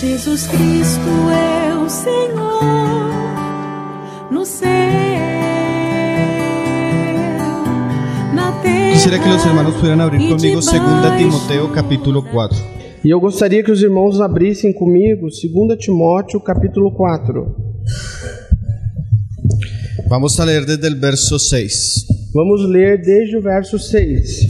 Jesus Cristo é o Senhor no céu, na terra. Quisiera que los hermanos pudieran abrir conmigo 2 Timoteo capítulo 4. E eu gostaria que os irmãos abrissem comigo 2 Timóteo capítulo 4. Vamos a leer desde el verso 6. Vamos ler desde o verso 6.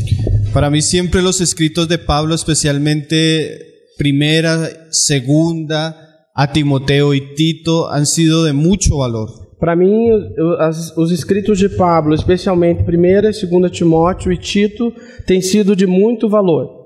Para mí siempre los escritos de Pablo, especialmente Primera, Segunda, a Timoteo y Tito, han sido de mucho valor. Para mim, os escritos de Pablo, especialmente 1ª e 2 Timóteo e Tito, têm sido de muito valor.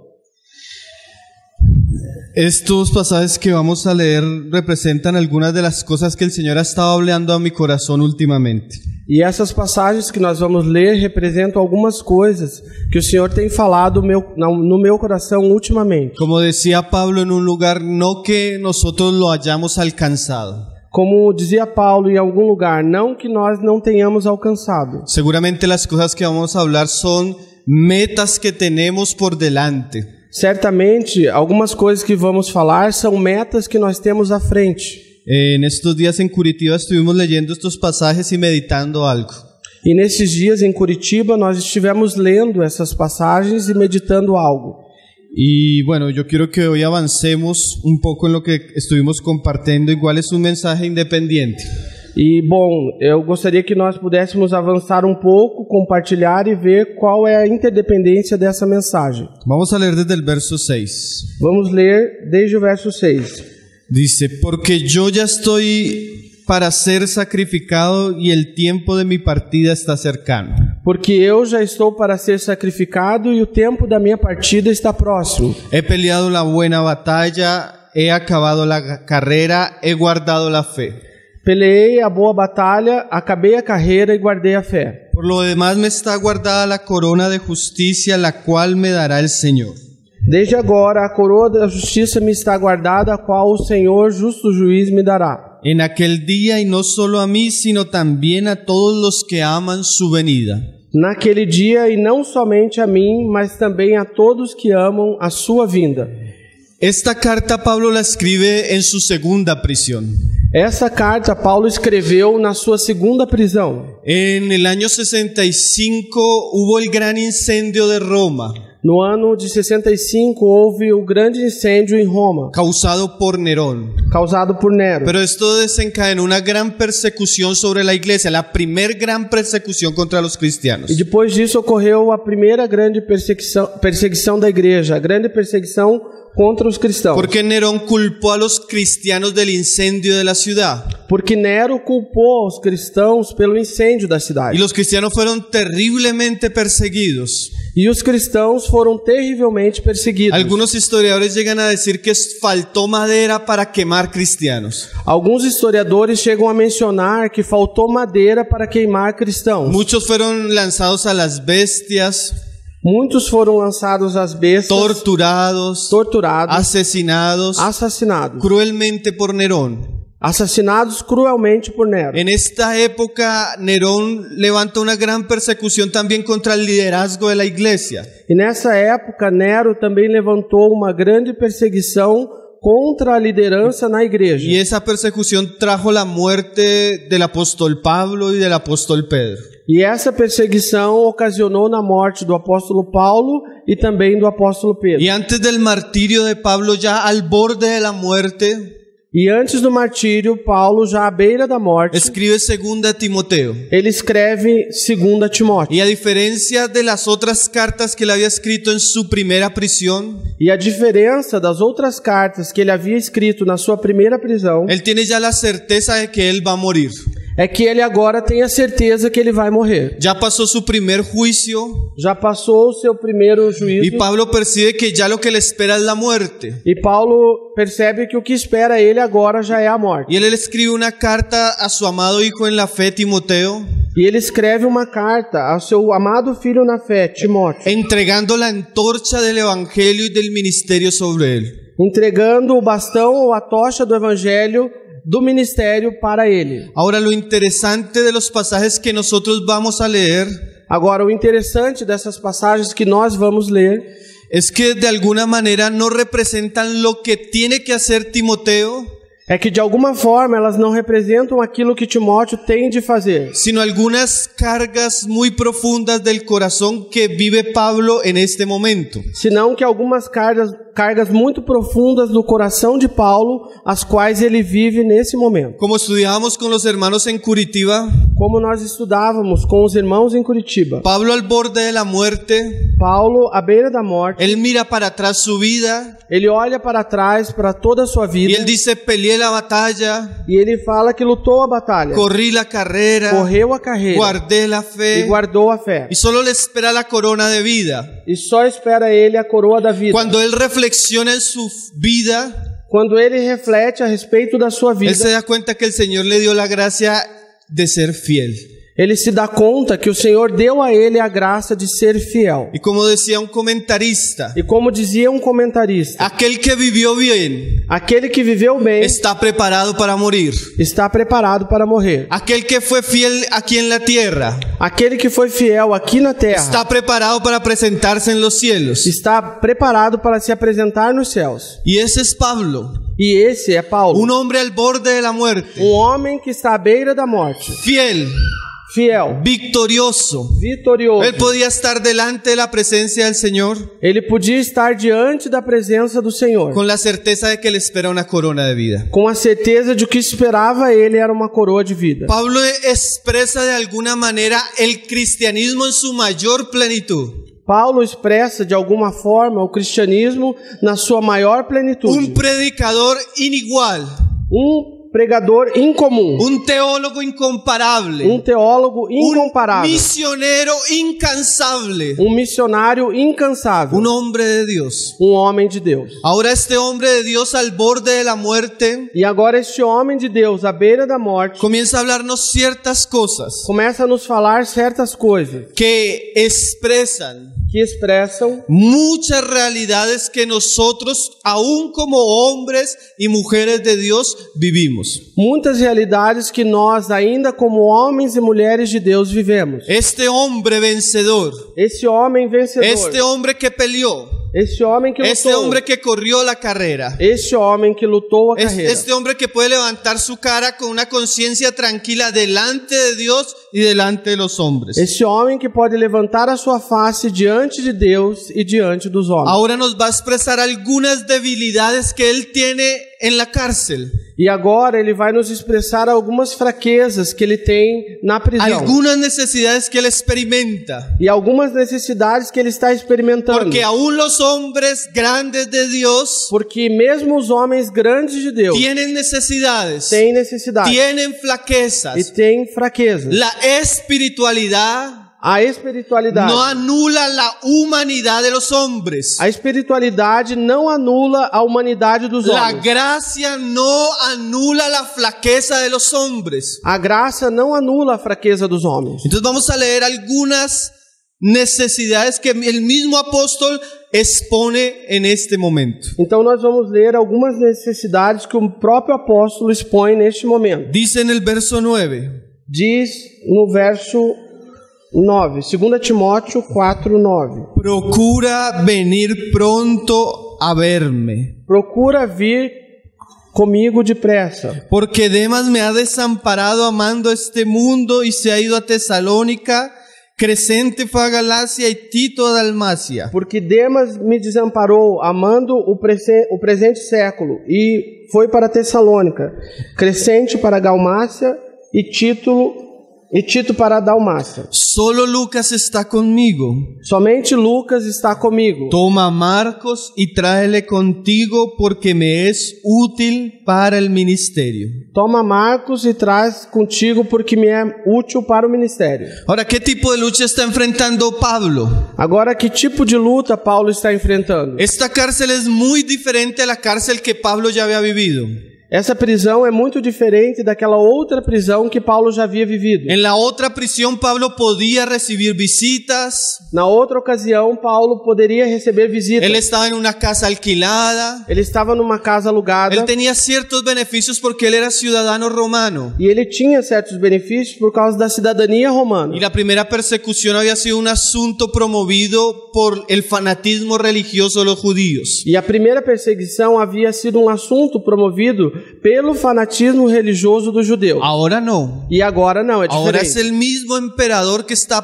Estos pasajes que vamos a leer representan algunas de las cosas que el Señor ha estado hablando a mi corazón últimamente. E essas passagens que nós vamos ler representam algumas coisas que o Senhor tem falado no meu coração ultimamente. Como decía Pablo en un lugar, no que nosotros lo hayamos alcanzado. Como dizia Paulo em algum lugar, não que nós não tenhamos alcançado. Seguramente las cosas que vamos a hablar son metas que tenemos por delante. Certamente, algumas coisas que vamos falar são metas que nós temos à frente. En estos días en Curitiba estuvimos leyendo estos pasajes y meditando algo. E nesses dias em Curitiba nós estivemos lendo essas passagens e meditando algo. Y bueno, yo quiero que hoy avancemos un poco en lo que estuvimos compartiendo, igual es un mensaje independiente. E bom, eu gostaria que nós pudéssemos avançar um pouco, compartilhar e ver qual é a interdependência dessa mensagem. Vamos a leer desde el verso 6. Vamos ler desde o verso 6. Dice, porque yo ya estoy para ser sacrificado y el tiempo de mi partida está cercano. Porque eu já estou para ser sacrificado e o tempo da minha partida está próximo. He peleado la buena batalla, he acabado la carrera, he guardado la fe. Peleei a boa batalha, acabei a carreira e guardei a fé. Por lo demás me está guardada la corona de justicia, la cual me dará el Señor. Desde agora a coroa da justiça me está guardada, a qual o Senhor, justo juiz, me dará. En aquel día, y no solo a mí, sino también a todos los que aman su venida. Naquele dia, e não somente a mim, mas também a todos que amam a sua vinda. Esta carta Pablo la escribe en su segunda prisión. Essa carta Paulo escreveu na sua segunda prisão. En el año 65 hubo el gran incendio de Roma. No ano de 65 houve o grande incêndio em Roma, causado por Nerón. Causado por Nero. Pero esto desencadenó una gran persecución sobre la iglesia, la primer gran persecución contra los cristianos. E depois disso ocorreu a primeira grande perseguição da igreja, a grande perseguição contra os cristãos. Porque Nerón culpó a los cristianos del incendio de la ciudad. Porque Nero culpou os cristãos pelo incêndio da cidade. Y los cristianos fueron terriblemente perseguidos. E os cristãos foram terrivelmente perseguidos. Algunos historiadores llegan a decir que faltó madera para quemar cristianos. Alguns historiadores chegam a mencionar que faltou madeira para queimar cristãos. Muchos fueron lanzados a las bestias. Muitos foram lançados às bestas, torturados, asesinados, cruelmente por Nerón. Assassinados cruelmente por Nero. En esta época Nerón levanta una gran persecución también contra el liderazgo de la iglesia. E nessa época Nero também levantou uma grande perseguição contra a liderança na igreja. Y esa persecución trajo la muerte del apóstol Pablo y del apóstol Pedro. E essa perseguição ocasionou na morte do apóstolo Paulo e também do apóstolo Pedro. Y antes del martirio de Pablo, ya al borde de la muerte, e antes do martírio, Paulo, já à beira da morte, escribe 2 Timoteo. Ele escreve 2 Timóteo. Y a diferencia de las otras cartas que él había escrito en su primera prisión, e a diferença das outras cartas que ele havia escrito na sua primeira prisão, él tiene ya la certeza de que él va a morir. É que ele agora tem a certeza que ele vai morrer. Ya pasó su primer juicio. Já passou o seu primeiro juízo. Y Pablo percibe que ya lo que le espera es la muerte. E Paulo percebe que o que espera ele agora já é a morte. Y él escribe una carta a su amado hijo en la fe, Timoteo. E ele escreve uma carta ao seu amado filho na fé, Timóteo, entregando la antorcha del evangelio y del ministerio sobre él. Entregando o bastão ou a tocha do evangelho do ministério para ele. Ahora, lo interesante de los pasajes que nosotros vamos a leer, agora o interessante dessas passagens que nós vamos ler, es que de alguna manera no representan lo que tiene que hacer Timoteo, é que de alguma forma elas não representam aquilo que Timóteo tem de fazer, sino algunas cargas muy profundas del corazón que vive Pablo en este momento. senão que algumas cargas muito profundas do coração de Paulo, as quais ele vive nesse momento. Como estudiábamos con los hermanos en Curitiba, Como nós estudávamos com os irmãos em Curitiba, Pablo al borde de la muerte, Paulo, à beira da morte, él mira para atrás su vida ele olha para trás, para toda a sua y vida, él dice, peleé la batalla, e ele fala que lutou a batalha, corrí la carrera, correu a carreira guardé la e fe guardou a fé. y solo le espera la corona de vida. E só espera ele a coroa da vida. Cuando él reflexiona en su vida, Quando ele reflete a respeito da sua él se vida, da cuenta que el Señor le dio la gracia de ser fiel. ele se dá conta que o Senhor deu a ele a graça de ser fiel. Y como decía un comentarista, E como dizia um comentarista, aquel que vivió bien aquele que viveu bem está preparado para morir. está preparado para morrer. Aquel que fue fiel aquí en la tierra Aquele que foi fiel aqui na terra está preparado para presentarse en los cielos. está preparado para se apresentar nos céus. Y ese es Pablo, E esse é Paulo, un hombre al borde de la muerte, homem que está à beira da morte, fiel, fiel, victorioso. vitorioso. Él podía estar delante de la presencia del Señor Ele podia estar diante da presença do Senhor, con la certeza de que le espera una corona de vida. com a certeza de que o que esperava ele era uma coroa de vida. Pablo expresa de alguna manera el cristianismo en su mayor plenitud. Paulo expressa de alguma forma o cristianismo na sua maior plenitude. Un predicador inigual, Pregador incomum, un teólogo incomparable, teólogo incomparável, misionero incansable, missionário incansável, un hombre de Dios. homem de Deus. Ahora este hombre de Dios al borde de la muerte E agora este homem de Deus à beira da morte comienza a hablarnos ciertas cosas começa a nos falar certas coisas que expresan que expressam muchas realidades que nosotros, aún como hombres y mujeres de Dios, vivimos. muitas realidades que nós, ainda como homens e mulheres de Deus, vivemos. Este hombre vencedor, Esse homem vencedor, este hombre que peleó, esse homem que lutou, este hombre que corrió la carrera, este homem que lutou a carreira, este hombre que puede levantar su cara con una conciencia tranquila delante de Dios y delante de los hombres. esse homem que pode levantar a sua face diante de Deus e diante dos homens. Ahora nos va a expresar algunas debilidades que él tiene en la cárcel, E agora ele vai nos expressar algumas fraquezas que ele tem na prisão. algunas necesidades que él experimenta, E algumas necessidades que ele está experimentando. porque aún los hombres grandes de Dios Porque mesmo os homens grandes de Deus tienen necesidades, têm necessidade tienen e flaquezas. têm fraquezas. La espiritualidad A espiritualidade, no anula la humanidad de los hombres. a espiritualidade não anula a humanidade dos La homens. gracia no anula la flaqueza de los hombres. A graça não anula a fraqueza dos homens. Entonces vamos a leer algunas necesidades que el mismo apóstol expone en este momento. Então nós vamos ler algumas necessidades que o próprio apóstolo expõe neste momento. Dice en el verso 9: Diz no verso 9, 2 Timóteo 4, 9. procura venir pronto a verme, Procura vir comigo depressa, porque Demas me ha desamparado amando este mundo y se ha ido a Tesalónica. Crescente fue a Galacia y Tito a Dalmacia. porque Demas me desamparou amando o presente século e foi para Tessalônica, Crescente para Galmácia e Tito para Dalmácia. Solo Lucas está conmigo. Somente Lucas está comigo. Toma a Marcos y tráele contigo porque me es útil para el ministerio. Toma Marcos e traz contigo porque me é útil para o ministério. Ahora, ¿qué tipo de lucha está enfrentando Pablo? Agora, que tipo de luta Paulo está enfrentando? Esta cárcel es muy diferente a la cárcel que Pablo ya había vivido. Essa prisão é muito diferente daquela outra prisão que Paulo já havia vivido. En la otra prisión Pablo podía recibir visitas. Na outra ocasião, Paulo poderia receber visitas. Él estaba en una casa alquilada. Ele estava numa casa alugada. Él tenía ciertos beneficios porque él era ciudadano romano. E ele tinha certos benefícios por causa da cidadania romana. Y la primera persecución había sido un asunto promovido por el fanatismo religioso de los judíos. E a primeira perseguição havia sido um assunto promovido pelo fanatismo religioso dos judeus. Ahora no. E agora não, é Ahora es diferente. el mismo emperador que está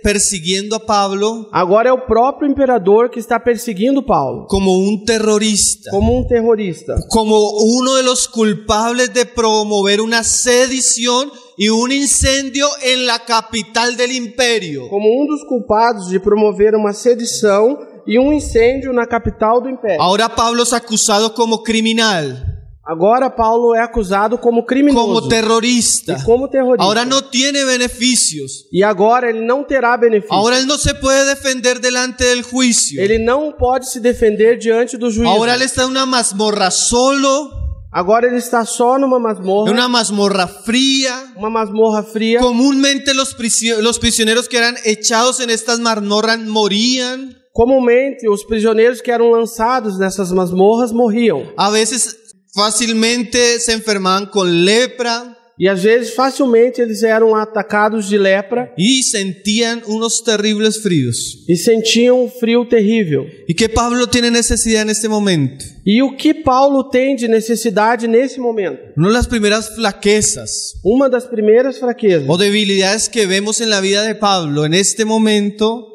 persiguiendo a Pablo Agora é o próprio imperador que está perseguindo Paulo, como un terrorista, como um terrorista, como uno de los culpables de promover una sedición y un incendio en la capital del imperio. como um dos culpados de promover uma sedição e um incêndio na capital do império. Ahora Pablo es acusado como criminal, Agora Paulo é acusado como criminoso como terrorista. e como terrorista. Ahora no tiene beneficios. E agora ele não terá benefício. Ahora él no se puede defender delante del juicio. Ele não pode se defender diante do juízo. Ahora él está en una mazmorra solo, Agora ele está só numa masmorra, en una mazmorra fría. uma masmorra fria. Comúnmente los prisioneros que eran echados en estas mazmorras morían. Comumente, os prisioneiros que eram lançados nessas masmorras morriam. A veces fácilmente se enfermaban con lepra E às vezes, facilmente, eles eram atacados de lepra y sentían unos terribles fríos. e sentiam um frio terrível. ¿Y qué Pablo tiene necesidad en este momento? E o que Paulo tem de necessidade nesse momento? Una de las primeras flaquezas Uma das primeiras fraquezas o debilidades que vemos en la vida de Pablo en este momento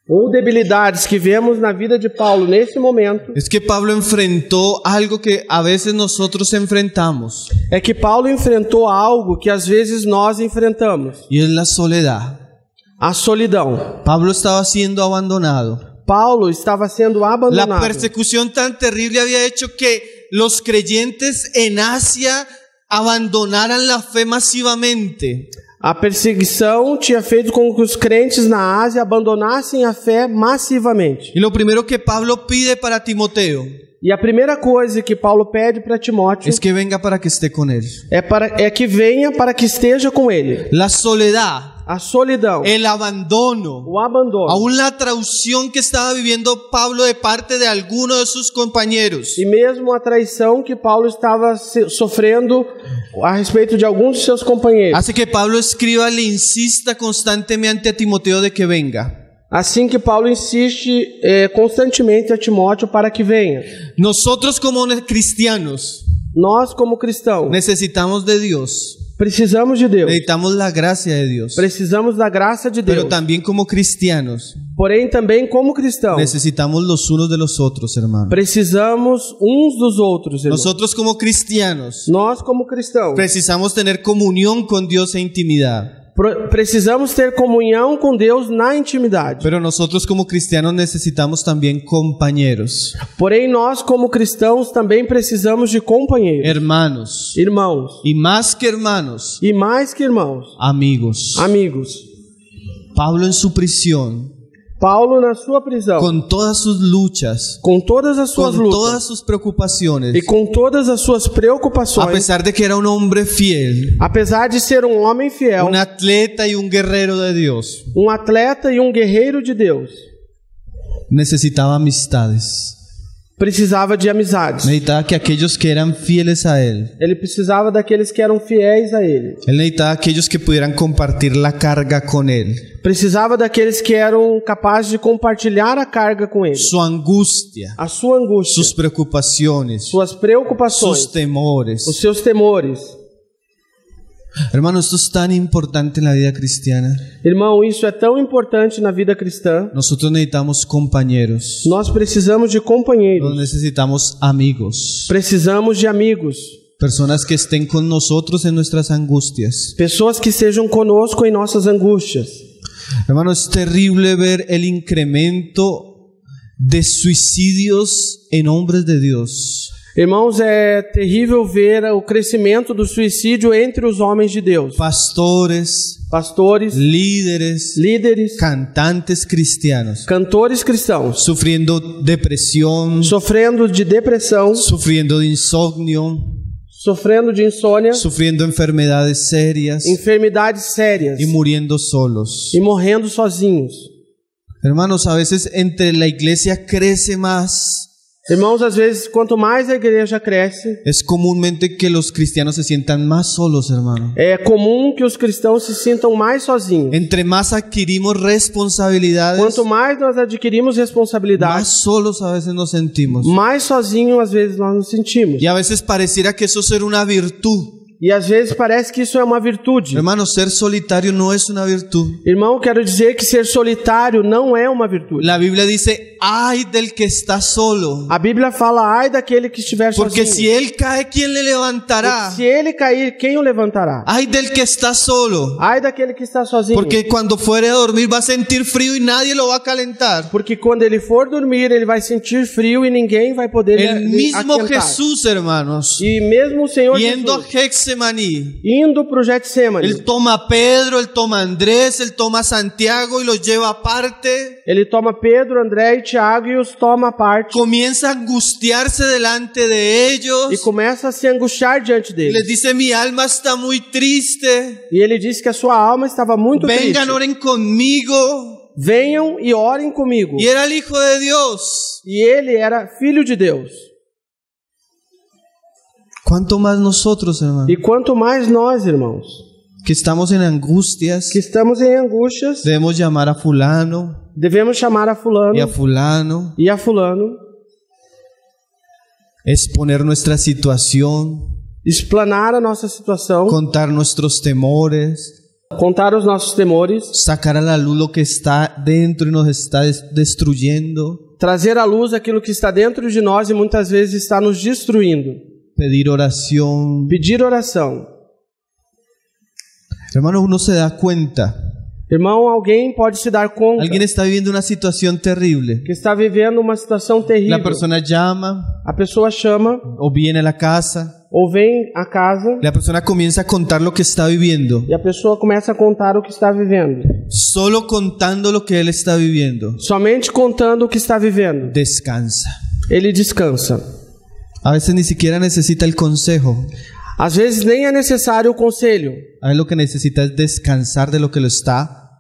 ou debilidades que vemos na vida de Paulo nesse momento es que Pablo enfrentó algo que a veces nosotros enfrentamos, é que Paulo enfrentou algo que às vezes nós enfrentamos: y es la soledad. a solidão. Pablo estaba siendo abandonado. Paulo estava sendo La abandonado. persecución tan terrible había hecho que los creyentes en Asia abandonaran la fe masivamente. A perseguição tinha feito com que os crentes na Ásia abandonassem a fé massivamente. Y lo primero que Pablo pide para Timoteo E a primeira coisa que Paulo pede para Timóteo es que venga para que esté con él. é que venha para que esteja com ele. La soledad, A solidão, el abandono, o abandono aún la traición que estaba viviendo Pablo de parte de alguno de sus compañeros, e mesmo a traição que Paulo estava sofrendo a respeito de alguns de seus companheiros. hace que Pablo escriba, le insista constantemente a Timoteo de que venga. Assim que Paulo insiste constantemente a Timóteo para que venha. Nosotros como cristianos Nós, como cristãos, necesitamos de Dios, precisamos de Deus. necesitamos la gracia de Dios, Precisamos da graça de Deus. pero también como cristianos Porém, também como cristãos, necesitamos los unos de los otros, hermanos. precisamos uns dos outros, irmãos. Nosotros como cristianos Nós, como cristãos, precisamos tener comunión con Dios e intimidad. precisamos ter comunhão com Deus na intimidade. Pero nosotros como cristianos necesitamos también compañeros, Porém, nós, como cristãos, também precisamos de companheiros, hermanos, irmãos. y más que hermanos, E mais que irmãos, amigos. amigos. Pablo en su prisión, Paulo, na sua prisão, con todas sus luchas, com todas as suas con lutas todas sus preocupaciones, e com todas as suas a preocupações, pesar de que era un hombre fiel, apesar de ser um homem fiel, un atleta y un guerrero de Dios, um atleta e um guerreiro de Deus, necesitaba amistades. precisava de amizades. Necesitaba que aquellos que eran fieles a él, Ele precisava daqueles que eram fiéis a ele. él necesitaba aquellos que pudieran compartir la carga con él, Precisava daqueles que eram capazes de compartilhar a carga com ele. su angustia, A sua angústia, sus preocupaciones, suas preocupações, sus temores. os seus temores. Hermano, esto es tan importante en la vida cristiana. Irmão, isso é tão importante na vida cristã. Nosotros necesitamos compañeros, Nós precisamos de companheiros. necesitamos amigos, Precisamos de amigos. personas que estén con nosotros en nuestras angustias. Pessoas que estejam conosco em nossas angústias. Hermano, es terrible ver el incremento de suicidios en hombres de Dios. Irmãos, é terrível ver o crescimento do suicídio entre os homens de Deus. Pastores, Pastores, líderes, líderes, cantantes cristianos, cantores cristãos, sufriendo depresión, sofrendo de depressão, sufriendo de insomnio, sofrendo de insônia, sufriendo enfermedades serias enfermidades sérias y muriendo solos. e morrendo sozinhos. Hermanos, a veces entre la iglesia crece más. Irmãos, às vezes, quanto mais a igreja cresce, Es comúnmente que los cristianos se sientan más solos, hermano. é comum que os cristãos se sintam mais sozinhos. Entre más adquirimos responsabilidades, Quanto mais nós adquirimos más responsabilidades, solos a veces nos sentimos. mais sozinhos às vezes nós nos sentimos. Y a veces pareciera que eso ser una virtud. E às vezes parece que isso é uma virtude. Hermano, ser solitario no es una virtud. Irmão, quero dizer que ser solitário não é uma virtude. La Biblia dice, ay del que está solo. A Bíblia fala, ai daquele que estiver Porque sozinho. si él cae, ¿quién le levantará? Se ele cair, quem o levantará? Ay del que está solo. Ai daquele que está sozinho. Porque cuando fuere a dormir va a sentir frío y nadie lo va a calentar. Porque quando ele for dormir, ele vai sentir frio e ninguém vai poder El lhe mismo aquentar. Jesús, hermanos, E mesmo o Senhor yendo a Jesus, Getsemaní, indo para o Getsemane, él toma a Pedro, él toma a Andrés, él toma a Santiago y los lleva aparte. ele toma Pedro, André e Tiago e os toma à parte Comienza a angustiarse delante de ellos. e começa a se angustiar diante Les deles. dice, mi alma está muy triste. E ele disse que a sua alma estava muito triste. Vengan, oren conmigo. Venham e orem comigo. Y era el Hijo de Dios. E ele era filho de Deus. ¿Cuánto más nosotros, hermano? E quanto mais nós, irmãos, Que estamos en angustias. que estamos em angústias, Debemos llamar a fulano devemos chamar a fulano y a fulano. e a fulano, Exponer nuestra situación. explanar a nossa situação, Contar nuestros temores. contar os nossos temores, Sacar a la luz lo que está dentro y nos está destruyendo. trazer à luz aquilo que está dentro de nós e muitas vezes está nos destruindo. Pedir oración. Pedir oração. Hermano, uno se da cuenta. Irmão, alguém pode se dar conta Alguien está viviendo una situación terrible. que está vivendo uma situação terrível. La persona llama A pessoa chama o viene a la casa. ou vem à casa La persona comienza a contar lo que está viviendo. e a pessoa começa a contar o que está vivendo. Solo contando lo que él está viviendo, Somente contando o que está vivendo, descansa. ele descansa. A veces ni siquiera necesita el consejo. Às vezes nem é necessário o conselho. A veces lo que necesita es descansar de lo que lo está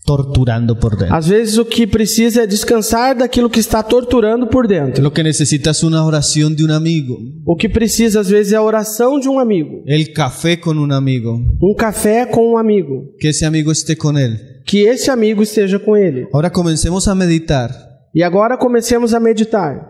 torturando por dentro. Às vezes o que precisa é descansar daquilo que está torturando por dentro. Lo que necesita es una oración de un amigo. O que precisa às vezes é a oração de um amigo. El café con un amigo. Um café com um amigo. Que ese amigo esté con él. Que esse amigo esteja com ele. Ahora comencemos a meditar. E agora comecemos a meditar.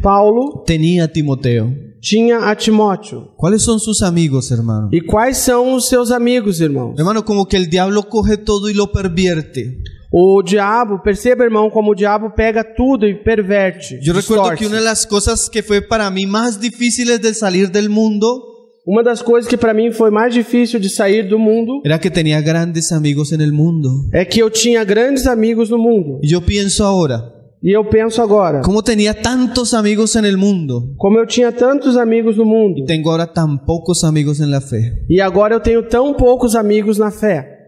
Paulo Tenía a Timoteo. tinha a Timóteo. ¿Cuáles son sus amigos, hermano? E quais são os seus amigos, irmãos? Hermano, como que el diablo coge todo y lo pervierte. O diabo, perceba, irmão, como o diabo pega tudo e perverte. Yo recuerdo distorce. que una de las cosas que fue para mí más difíciles de salir del mundo Uma das coisas que para mim foi mais difícil de sair do mundo era que tenía grandes amigos en el mundo. é que eu tinha grandes amigos no mundo. Y yo pienso ahora, E eu penso agora, ¿cómo tenía tantos amigos en el mundo? como eu tinha tantos amigos no mundo, Tengo ahora tan pocos amigos en la fe. e agora eu tenho tão poucos amigos na fé.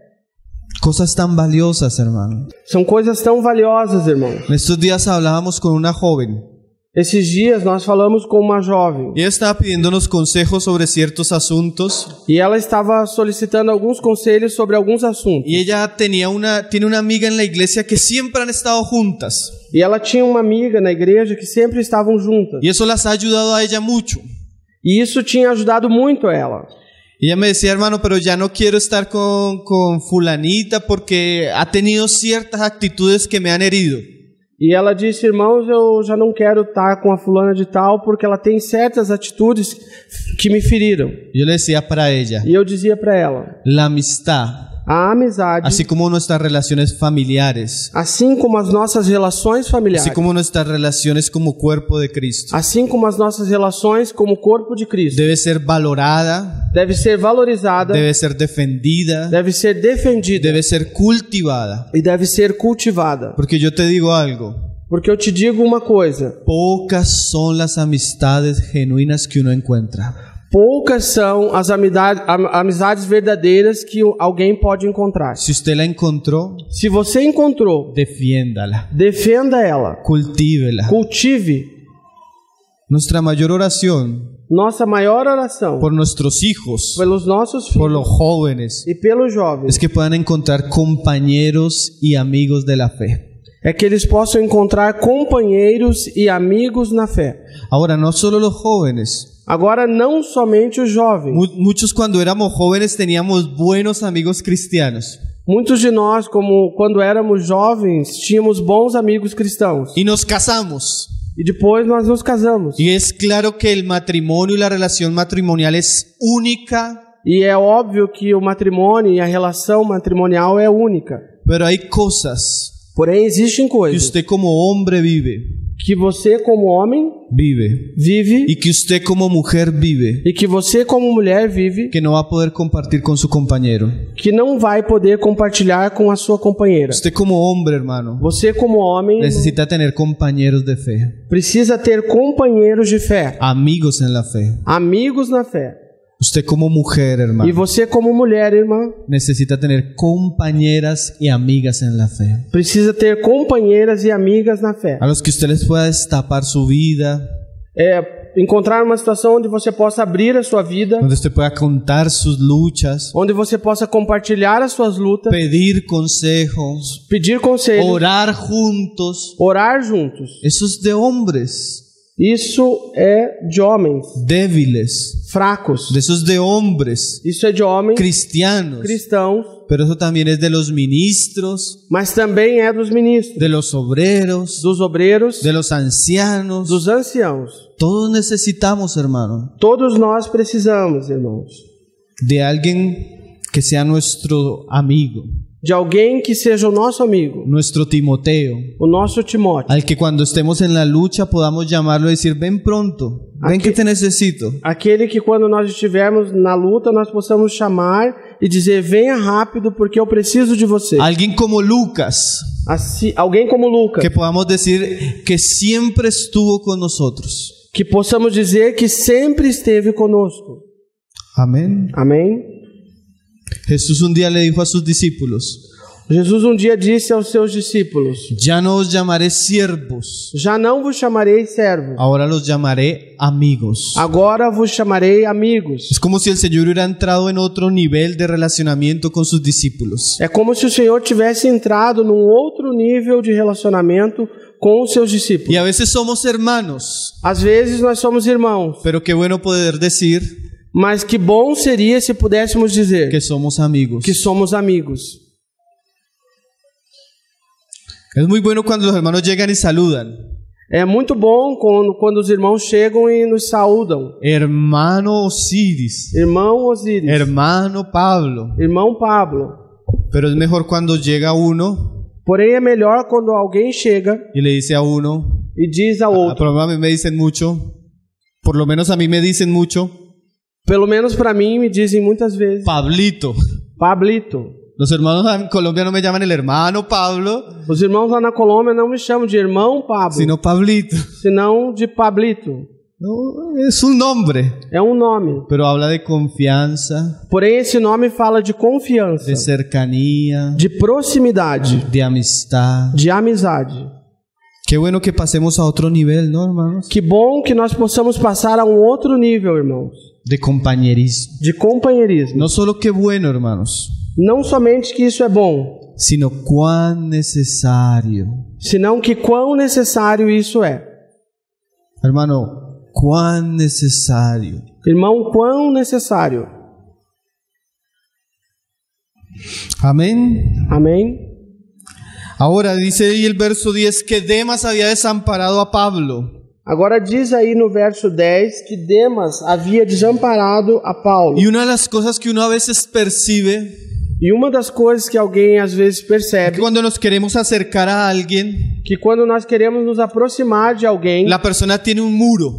Cosas tan valiosas, hermano. São coisas tão valiosas, irmão. En estos días hablábamos con una joven Esses dias nós falamos com uma jovem y ella estaba pidiéndonos consejos sobre ciertos asuntos e ela estava solicitando alguns conselhos sobre alguns assuntos. y ella tiene una amiga en la iglesia que siempre han estado juntas E ela tinha uma amiga na igreja que sempre estavam juntas. y eso las ha ayudado a ella mucho. E isso tinha ajudado muito ela. Y ella me decía, hermano, pero ya no quiero estar con fulanita porque ha tenido ciertas actitudes que me han herido. E ela disse, irmãos, eu já não quero estar com a fulana de tal porque ela tem certas atitudes que me feriram. Yo le decía para ella, E eu dizia para ela, la amistad, a amizade, así como nuestras relaciones familiares, assim como as nossas relações familiares, así como nuestras relaciones como cuerpo de Cristo, assim como as nossas relações como corpo de Cristo, debe ser valorada, deve ser valorizada, debe ser defendida, deve ser defendida debe ser cultivada. e deve ser cultivada. Porque yo te digo algo, Porque eu te digo uma coisa, pocas son las amistades genuinas que uno encuentra. poucas são as amizades verdadeiras que alguém pode encontrar. Si usted la encontró, Se você encontrou, defiéndala, defenda ela, cultívela. cultive. Nuestra mayor oración Nossa maior oração por nuestros hijos, pelos nossos por los filhos jóvenes, e pelos jovens es que puedan encontrar compañeros y amigos de la fe. é que eles possam encontrar companheiros e amigos na fé. Ahora, no solo los jóvenes. Agora, não somente os jovens. Muchos cuando éramos jóvenes teníamos buenos amigos cristianos. Muitos de nós, como quando éramos jovens, tínhamos bons amigos cristãos. Y nos casamos. E depois nós nos casamos. Y es claro que el matrimonio y la relación matrimonial es única. E é óbvio que o matrimônio e a relação matrimonial é única. Pero hay cosas Porém, existem que coisas usted como hombre vive que você, como homem, vive y que usted como mujer vive, e que você, como mulher, vive, que no va a poder compartir con su compañero. que não vai poder compartilhar com a sua companheira. Usted como hombre, hermano, Você, como homem, necesita tener compañeros de fe, precisa ter companheiros de fé, amigos en la fe. amigos na fé. Usted como mujer, E hermano, você, como mulher, irmã, necesita tener compañeras y amigas en la fe, precisa ter companheiras e amigas na fé. a los que usted les pueda destapar su vida, Encontrar uma situação onde você possa abrir a sua vida, donde usted pueda contar sus luchas, onde você possa compartilhar as suas lutas, pedir consejos, pedir conselhos, orar juntos. orar juntos. Eso es de hombres Isso é de homens débiles, fracos. de esos de hombres Isso é de homens cristianos, cristãos, pero eso también es de los ministros, mas também é dos ministros, de los obreros, dos obreiros, de los ancianos. dos anciãos. Todos necesitamos, hermano, Todos nós precisamos, irmãos, de alguien que sea nuestro amigo, de alguém que seja o nosso amigo, nuestro Timoteo, o nosso Timóteo. al que cuando estemos en la lucha podamos llamarlo y decir, ven pronto, ven que te necesito. Aquele que quando nós estivermos na luta, nós possamos chamar e dizer, venha rápido porque eu preciso de você. Alguien como Lucas, Assim, alguém como Lucas, que podamos decir que siempre estuvo con nosotros. que possamos dizer que sempre esteve conosco. Amén. Amém? Jesús un día le dijo a sus discípulos, Jesus um dia disse aos seus discípulos, ya no os llamaré siervos, já não vos chamarei servos, ahora los llamaré amigos. agora vos chamarei amigos. Es como si el Señor hubiera entrado en otro nivel de relacionamiento con sus discípulos. É como se o Senhor tivesse entrado num outro nível de relacionamento com os seus discípulos. Y a veces somos hermanos, Às vezes nós somos irmãos, pero qué bueno poder decir mas que bom seria se pudéssemos dizer que somos amigos. que somos amigos. Es muy bueno cuando los hermanos llegan y saludan. É muito bom quando os irmãos chegam e nos saúdam. Hermano Osiris, Irmão Osíris, hermano Pablo. irmão Pablo. Pero es mejor cuando llega uno Porém, é melhor quando alguém chega y le dice a uno, e diz ao por outro. lo menos a mí me dicen mucho, por lo menos a mí me dicen mucho, Pelo menos para mim, me dizem muitas vezes, Pablito. Pablito. Los hermanos en Colombia no me llaman el hermano Pablo, Os irmãos lá na Colômbia não me chamam de irmão Pablo, sino Pablito. senão de Pablito. No, es un nombre, É um nome. pero habla de confianza, Porém, esse nome fala de confiança, de cercanía, de proximidade, de amistad. de amizade. Qué bueno que pasemos a otro nivel, ¿no, hermanos? Que bom que nós possamos passar a um outro nível, irmãos, De compañerismo. de companheirismo. No solo qué bueno, hermanos, Não somente que isso é bom, sino cuán necesario. senão que quão necessário isso é. Hermano, cuán necesario. Irmão, quão necessário. Amén. Amém? Ahora dice ahí el verso 10 que Demas había desamparado a Pablo. Agora diz aí no verso 10 que Demas havia desamparado a Paulo. Y una de las cosas que uno a veces percibe E uma das coisas que alguém às vezes es percebe, que cuando nos queremos acercar a alguien, que quando nós queremos nos aproximar de alguém, la persona tiene un muro,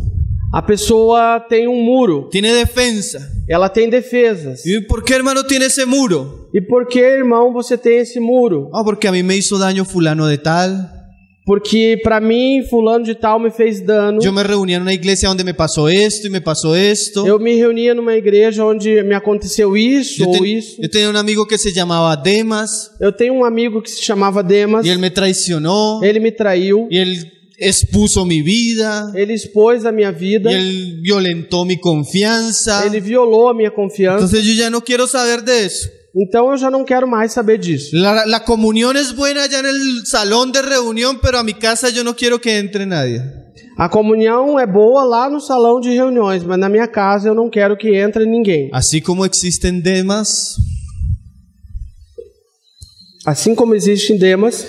a pessoa tem um muro, tiene defensa. ela tem defesas. ¿Y por qué, hermano, tiene ese muro? E por que, irmão, você tem esse muro? Ah, porque a mí me hizo daño fulano de tal. Porque para mim, fulano de tal me fez dano. Yo me reuní en una iglesia donde me pasó esto y me pasó esto. Eu me reunia numa igreja onde me aconteceu isso Yo, ou ten- isso. yo tenía un amigo que se llamaba Demas Eu tenho um amigo que se chamava Demas. y él me traicionó Ele me traiu. y él expuso mi vida, ele expôs a minha vida, y él violentó mi confianza. ele violou a minha confiança. Entonces yo ya no quiero saber de eso. Então eu já não quero mais saber disso. La comunión es buena allá en el salón de reunión, pero a mi casa yo no quiero que entre nadie. A comunhão é boa lá no salão de reuniões, mas na minha casa eu não quero que entre ninguém. Así como existen Demas, Assim como existem Demas,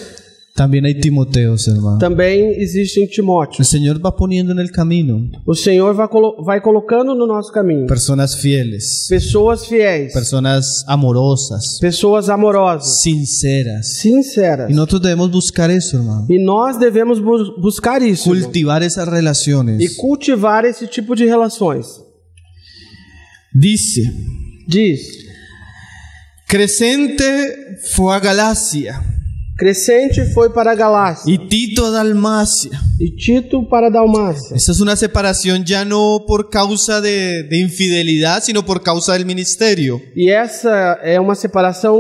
también hay Timoteos, hermano. também existem Timóteo. El Señor va poniendo en el camino O Senhor vai colocando no nosso caminho personas fieles, pessoas fiéis, personas amorosas, pessoas amorosas, sinceras. sinceras. Y nosotros debemos buscar eso, hermano. E nós devemos buscar isso, irmão, Cultivar esas relaciones. e cultivar esse tipo de relações. Dice, Diz: Crescente fue a Galacia Crescente foi para a Galácia y Tito a Dalmacia. e Tito para a Dalmácia. Esta es una separación ya no por causa de infidelidad, sino por causa del ministerio. E essa é uma separação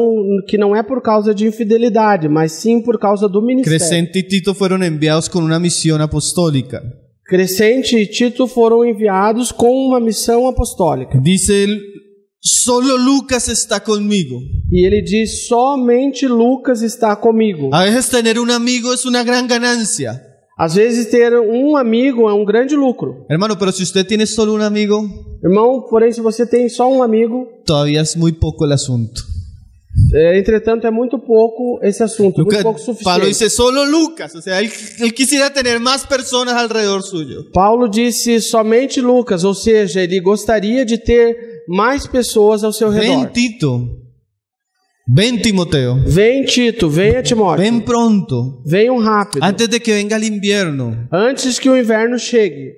que não é por causa de infidelidade, mas sim por causa do ministério. Crescente y Tito fueron enviados con una misión apostólica. Crescente e Tito foram enviados com uma missão apostólica. Dice él, solo Lucas está conmigo. E ele diz: somente Lucas está comigo. A veces tener un amigo es una gran ganancia. Às vezes ter um amigo é um grande lucro. Hermano, pero si usted tiene solo un amigo, Irmão, porém, se você tem só um amigo, todavía es muy poco el asunto. entretanto, é muito pouco esse assunto, muito pouco Pablo suficiente. dice, solo Lucas. O sea, él quisiera tener más personas alrededor suyo. Paulo disse somente Lucas, ou seja, ele gostaria de ter mais pessoas ao seu redor. Ven Tito, ven Timoteo, Vem Tito, venha Timóteo, ven pronto, venham rápido, antes de que venga el invierno. antes que o inverno chegue.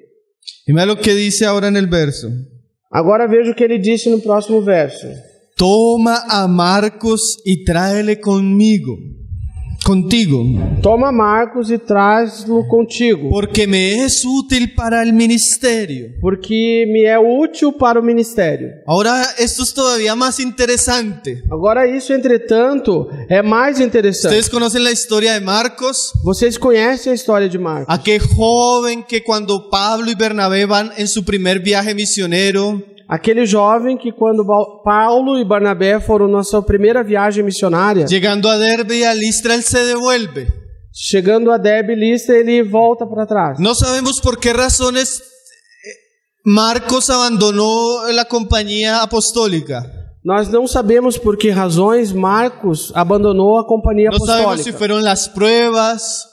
Y mira lo que dice ahora en el verso. Agora veja o que ele disse no próximo verso. Toma a Marcos y tráele contigo. Toma Marcos e traz-lo contigo, Porque me es útil para el ministerio. porque me é útil para o ministério. Ahora esto es todavía más interesante. Agora isso, entretanto, é mais interessante. Ustedes conocen la historia de Marcos. Vocês conhecem a história de Marcos. Aquel joven que cuando Pablo y Bernabé van en su primer viaje misionero, Aquele jovem que quando Paulo e Barnabé foram na sua primeira viagem missionária, llegando a Derbe y a Listra, él se devuelve. chegando a Derbe e Listra, ele volta para trás. No sabemos por qué razones Marcos abandonó la compañía apostólica. Nós não sabemos por que razões Marcos abandonou a companhia No sabemos si apostólica. fueron las pruebas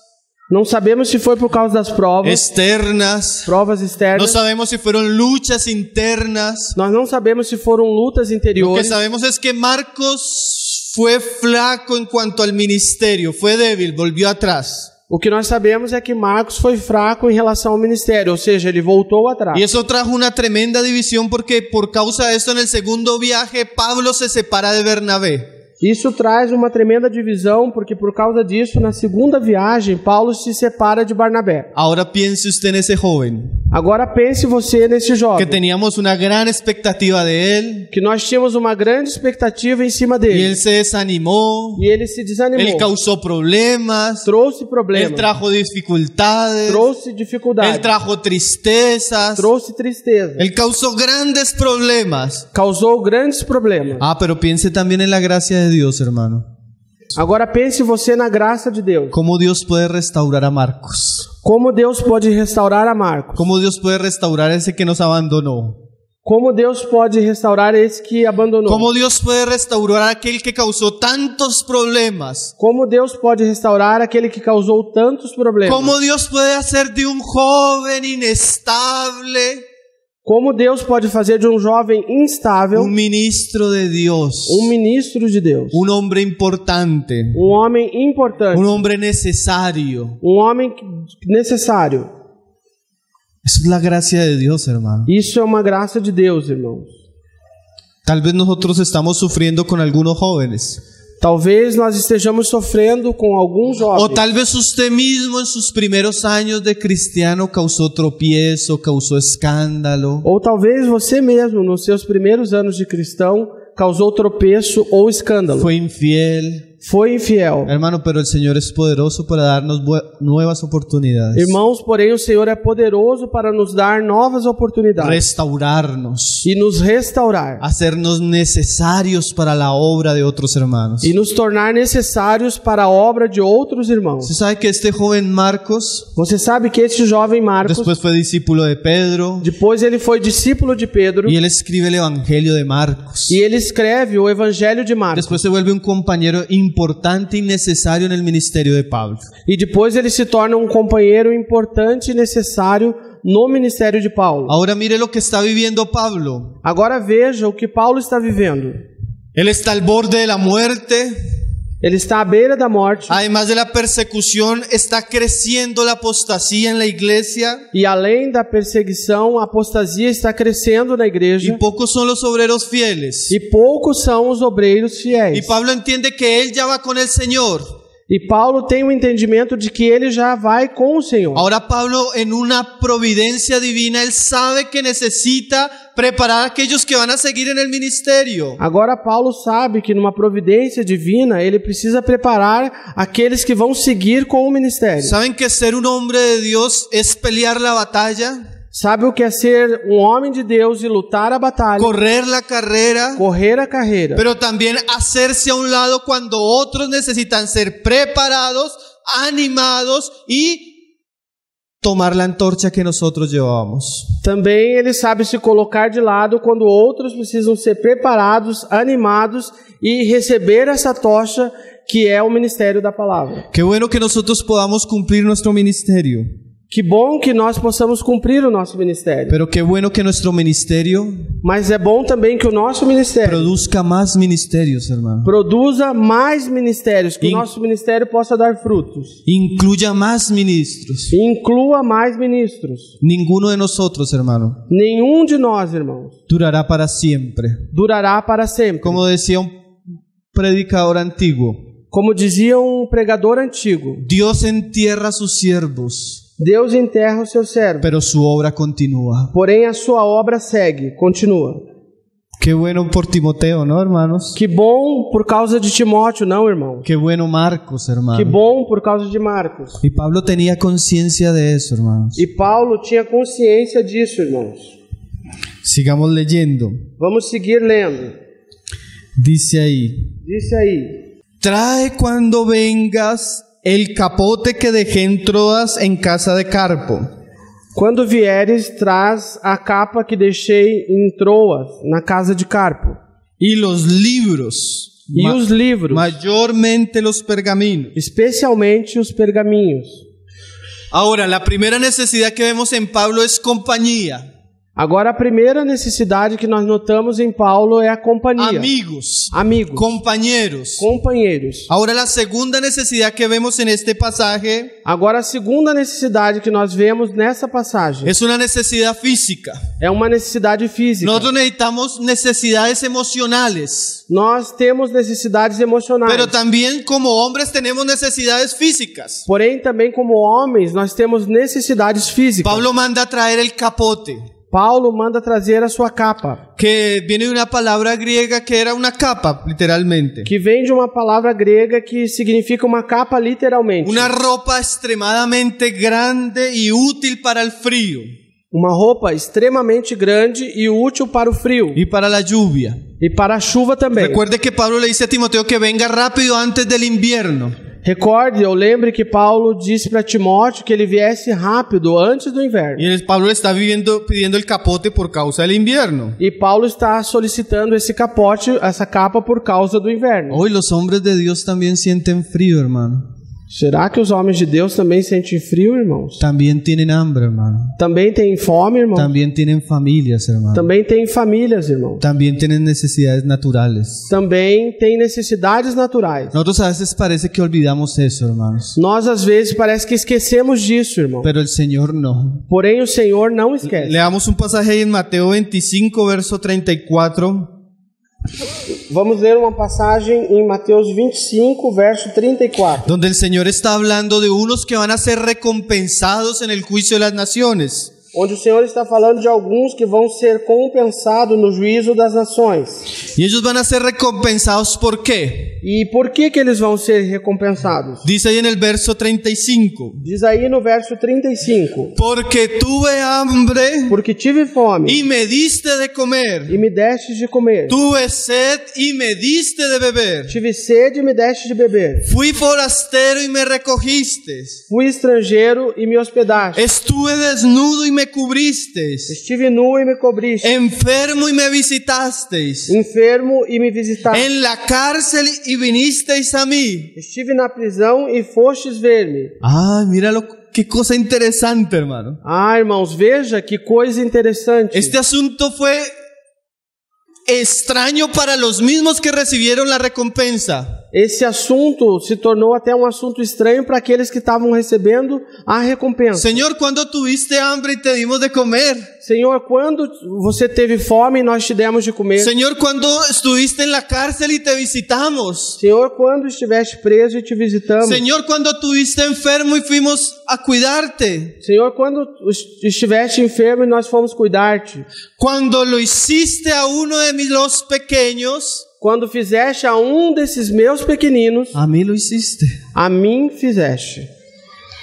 Não sabemos se foi por causa das provas externas. No externas. sabemos si fueron luchas internas. Nós não sabemos se foram lutas Lo que interiores. sabemos es que Marcos fue flaco en cuanto al ministerio, fue débil, volvió atrás. O que nós sabemos é que Marcos foi fraco em relação ao ministério, ou seja, ele voltou atrás. Y eso trajo una tremenda división porque por causa de esto en el segundo viaje Pablo se separa de Bernabé. Isso traz uma tremenda divisão, porque por causa disso, na segunda viagem, Paulo se separa de Barnabé. Ahora piense usted en ese joven, Agora pense você nesse que jovem, teníamos una gran expectativa de él, que nós tínhamos uma grande expectativa em cima y dele, él se desanimó, e ele se él desanimou, causó problemas, trouxe él problemas, trajo dificultades, trouxe él dificuldades, trajo tristezas, trouxe tristeza, él causó grandes problemas. causou grandes problemas. Pero piense también en la gracia de Dios, hermano. Agora pense você na graça de Deus. Cómo Dios puede restaurar a Marcos. Como Deus pode restaurar a Marcos. Cómo Dios puede restaurar a ese que nos abandonó. Como Deus pode restaurar esse que abandonou. Cómo Dios puede restaurar a aquel que causó tantos problemas. Como Deus pode restaurar aquele que causou tantos problemas. Cómo Dios puede hacer de un joven inestable Como Deus pode fazer de um jovem instável un ministro de Dios, um ministro de Deus. un hombre importante, Um homem importante. un hombre necesario. Um homem necessário. Eso es la gracia de Dios, hermano. Isso é uma graça de Deus, irmãos. Tal vez nosotros estamos sufriendo con algunos jóvenes. Talvez nós estejamos sofrendo com alguns O jovens. tal vez usted mismo en sus primeros años de cristiano causó tropiezo, causó escándalo. Ou talvez você mesmo, nos seus primeiros anos de cristão, causou tropeço ou escândalo. Fue infiel, foi infiel. Hermano, pero el Señor es poderoso para darnos nuevas oportunidades. Irmãos, porém o Senhor é poderoso para nos dar novas oportunidades Restaurarnos. e nos restaurar Hacernos necesarios para la obra de otros hermanos. e nos tornar necessários para a obra de outros irmãos. ¿Se sabe que este joven Marcos Você sabe que este jovem Marcos, después fue discípulo de Pedro depois ele foi discípulo de Pedro y él escribe el Evangelio de Marcos? e ele escreve o Evangelho de Marcos. Después se vuelve un compañero importante y necesario en el ministerio de Pablo. E depois ele se torna um companheiro importante e necessário no ministério de Paulo. Ahora mire lo que está viviendo Pablo. Agora veja o que Paulo está vivendo. Él está al borde de la muerte. Ele está à beira da morte Además de la persecución, está creciendo la apostasía en la iglesia. e além da perseguição, a apostasia está crescendo na Y igreja pocos son los obreros fieles. e poucos são os obreiros Y fiéis. Pablo entiende que él ya va con el Señor. E Paulo tem o entendimento de que ele já vai com o Senhor. Ahora Pablo, en una providencia divina, él sabe que necesita preparar a aquellos que van a seguir en el ministerio. Agora Paulo sabe que numa providência divina ele precisa preparar aqueles que vão seguir com o ministério. ¿Saben que ser un hombre de Dios es pelear la batalla, Sabe o que é ser um homem de Deus e lutar a batalha, correr la carrera, correr a carreira, pero también hacerse a un lado cuando otros necesitan ser preparados, animados y tomar la antorcha que nosotros llevábamos? Também ele sabe se colocar de lado quando outros precisam ser preparados, animados e receber essa tocha que é o ministério da palavra. Qué bueno que nosotros podamos cumplir nuestro ministerio, Que bom que nós possamos cumprir o nosso ministério. pero qué bueno que nuestro ministerio Mas é bom também que o nosso ministério produzca más ministerios, hermano. produza mais ministérios, que o In- nosso ministério possa dar frutos. Incluya más ministros. E inclua mais ministros. Ninguno de nosotros, hermano, Nenhum de nós, irmãos, durará para siempre. durará para sempre. Como decía un predicador antiguo, Como dizia um pregador antigo, Dios entierra a sus siervos, Deus enterra o seu servo, pero su obra continúa. porém a sua obra segue, continua. Qué bueno por Timoteo, ¿no, hermanos? Que bom por causa de Timóteo, não, irmão? Qué bueno Marcos, hermano. Que bom por causa de Marcos. Y Pablo tenía conciencia de eso, hermanos. E Paulo tinha consciência disso, irmãos. Sigamos leyendo. Vamos seguir lendo. Dice ahí: Disse aí: trae cuando vengas el capote que dejé en Troas en casa de Carpo, quando vieres, traz a capa que deixei em Troas, na casa de Carpo, y los libros, e os livros, mayormente los pergaminos. especialmente os pergaminhos. Ahora, la primera necesidad que vemos en Pablo es compañía, Agora, a primeira necessidade que nós notamos em Paulo é a companhia. amigos, Amigos, compañeros. companheiros. Ahora, la segunda necesidad que vemos en este pasaje Agora, a segunda necessidade que nós vemos nessa passagem es una necesidad física. é uma necessidade física. Nosotros necesitamos necesidades emocionales, Nós temos necessidades emocionais. pero también como hombres tenemos necesidades físicas. Porém, também como homens, nós temos necessidades físicas. Pablo manda traer el capote, Paulo manda trazer a sua capa, que viene de una palabra griega que era una capa, literalmente. que vem de uma palavra grega que significa uma capa literalmente. Una ropa extremadamente grande y útil para el frío Uma roupa extremamente grande e útil para o frio y para la lluvia. e para a chuva também. Recuerde que Pablo le dice a Timoteo que venga rápido antes del invierno. Recorde, ou lembre que Paulo disse para Timóteo que ele viesse rápido antes do inverno. Y Pablo le está pidiendo el capote por causa del invierno. E Paulo está solicitando esse capote, essa capa por causa do inverno. Hoy los hombres de Dios también sienten frío, hermano. Será que os homens de Deus também sentem frio, irmãos? También tienen hambre, hermano. Também têm fome, irmãos? También tienen familias, hermano. Também têm famílias, irmãos? También tienen necesidades naturales. Também têm necessidades naturais. Nosotros a veces parece que olvidamos eso, hermanos. Nós, às vezes, parece que esquecemos disso, irmão. Pero el Señor no. Porém, o Senhor não esquece. Leamos un pasaje ahí en Mateo 25, verso 34. Vamos ler uma passagem em Mateus 25, verso 34. Donde el Señor está hablando de unos que van a ser recompensados en el juicio de las naciones. onde o Senhor está falando de alguns que vão ser compensados no juízo das nações. Y ellos van a ser recompensados, ¿por qué? E por que eles vão ser recompensados? Dice ahí en el verso 35. Diz aí no verso 35. Porque tuve hambre Porque tive fome y me diste de comer. e me destes de comer. Tuve sed y me diste de beber. Tive sede e me destes de beber. Fui forastero y me recogiste. Fui estrangeiro e me hospedaste. Estuve desnudo y me cubristeis. Estive nu e me cobriste. Enfermo y me visitasteis. Enfermo e me visitaste. En la cárcel y vinisteis a mí. Estive na prisão e fostes ver-me. Ah, míralo, qué cosa interesante, hermano. Ah, irmãos, veja que coisa interessante. Este asunto fue extraño para los mismos que recibieron la recompensa. Esse assunto se tornou até um assunto estranho para aqueles que estavam recebendo a recompensa. Señor, ¿cuándo tuviste hambre y te dimos de comer? Senhor, quando você teve fome e nós te demos de comer? Señor, ¿cuándo estuviste en la cárcel y te visitamos? Senhor, quando estiveste preso e te visitamos? Señor, ¿cuándo estuviste enfermo y fuimos a cuidarte? Senhor, quando estiveste enfermo e nós fomos cuidar-te? Cuando lo hiciste a uno de los pequeños, Quando fizeste a um desses meus pequeninos, a mí lo hiciste. a mim fizeste.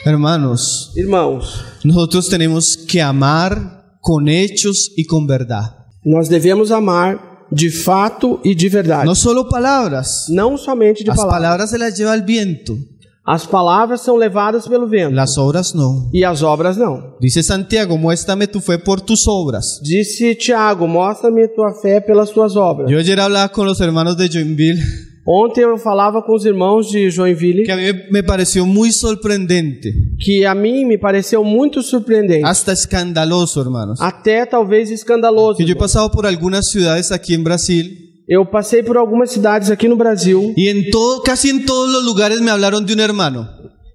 Hermanos, Irmãos, nosotros tenemos que amar con hechos y con verdad. nós devemos amar de fato e de verdade. No solo palabras. Não somente de Las palavras. palabras se las lleva el viento, As palavras são levadas pelo vento las obras no. e as obras não. Dice Santiago, muéstrame tu fe por tus obras. Disse Tiago, mostra-me tua fé pelas tuas obras. Yo ayer hablaba con los hermanos de Joinville, Ontem eu falava com os irmãos de Joinville, que a mí me pareció muy sorprendente, que a mim me pareceu muito surpreendente, hasta escandaloso, hermanos. até talvez escandaloso. Que yo he pasado por algunas ciudades aquí en Brasil Eu passei por algumas cidades aqui no Brasil y casi en todos los lugares me hablaron de un hermano.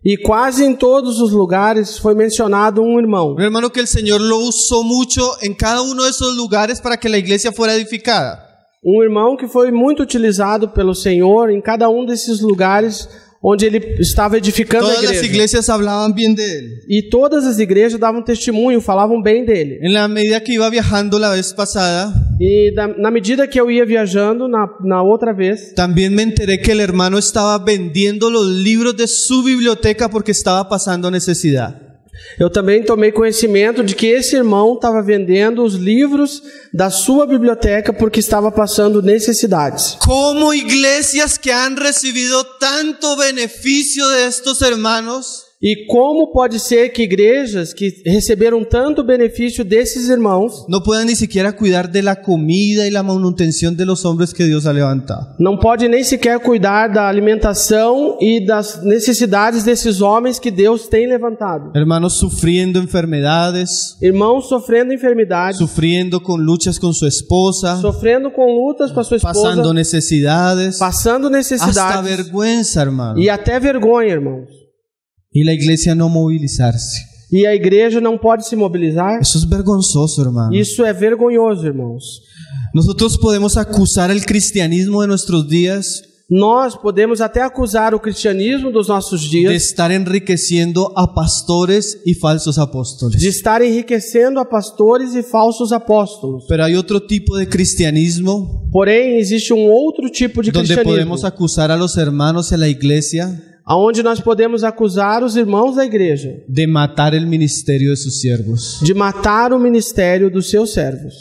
e quase em todos os lugares foi mencionado um irmão. Un hermano que el Señor lo usó mucho en cada uno de esos lugares para que la iglesia fuera edificada. Um irmão que foi muito utilizado pelo Senhor em cada um desses lugares onde ele estava edificando a Todas las igreja. iglesias hablaban bien de él. E todas as igrejas davam testemunho, falavam bem dele. En la medida que iba viajando la vez pasada, E na medida que eu ia viajando, na outra vez, también me enteré que el hermano estaba vendiendo los libros de su biblioteca porque estaba pasando necesidad. eu também tomei conhecimento de que esse irmão estava vendendo os livros da sua biblioteca porque estava passando necessidades. Como iglesias que han recibido tanto beneficio de estos hermanos E como pode ser que igrejas que receberam tanto benefício desses irmãos no puedan ni siquiera cuidar de la comida y la manutención de los hombres que Dios ha levantado? não pode nem sequer cuidar da alimentação e das necessidades desses homens que Deus tem levantado? Hermanos sufriendo enfermedades, Irmãos sofrendo enfermidades, sufriendo con luchas con su esposa, sofrendo com lutas com a sua esposa, pasando necesidades, passando hasta necessidades vergüenza, hermano. e até vergonha, irmãos. Y la iglesia no movilizarse. E a igreja não pode se mobilizar? Eso es vergonzoso, hermano. Isso é vergonhoso, irmãos. Nosotros podemos acusar el cristianismo de nuestros días Nós podemos até acusar o cristianismo dos nossos de dias estar enriqueciendo a pastores y falsos apóstoles. de estar enriquecendo a pastores e falsos apóstolos. Pero hay otro tipo de cristianismo Porém, existe um outro tipo de donde cristianismo, podemos acusar a los hermanos en la iglesia aonde nós podemos acusar os irmãos da igreja de matar el ministerio de sus siervos. de matar o ministério dos seus servos.